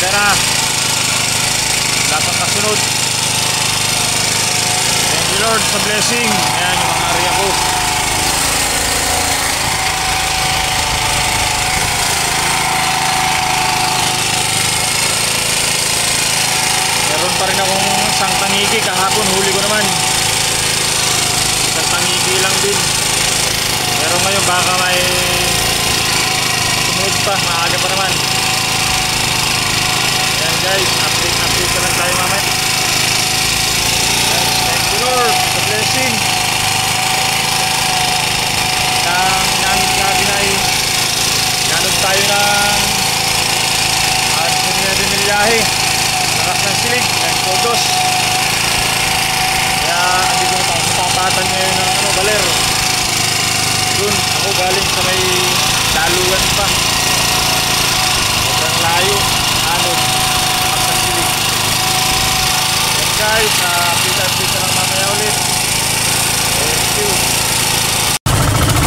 umaga na. Lahat ng kasunod. Thank you Lord sa blessing. Ayan yung mga area ko. Meron pa rin akong isang tangigi kahapon, huli ko naman. Isang tangigi lang din. Pero ngayon baka may sumunod pa, maaga pa naman. Ayan guys, update na lang tayo mamaya. Thank you Lord sa blessing. Ang inamit natin ay nanod tayo ng Adunina de Millaje. Lakas ng silig, ng todos. Kaya hindi ko matapatan ngayon ng baler. Dun ako galing sa may dalugan pa. Sobrang layo, anod, lakas ng silig. Yan guys, update lang mamaya ulit. Thank you.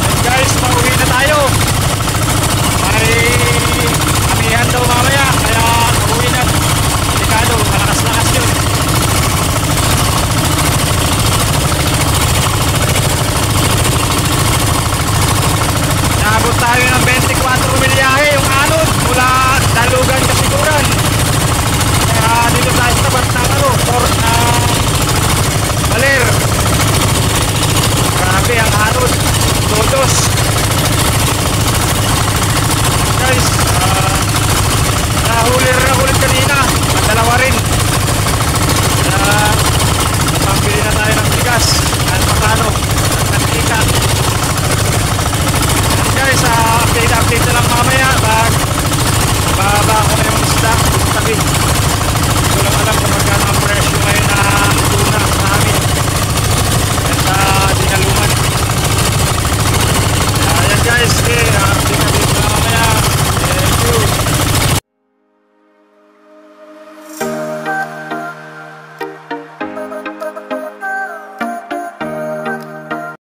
Yan guys, pauwi na tayo. May amihan daw mamaya, kaya pauwi na. Delikado, malakas-lakas yun. Naabot tayo ng 24 milyahe yung anod mula dalugan kasiguran. Kaya dito tayo sa tapat ng port na baler. Grabe ang anod, todos.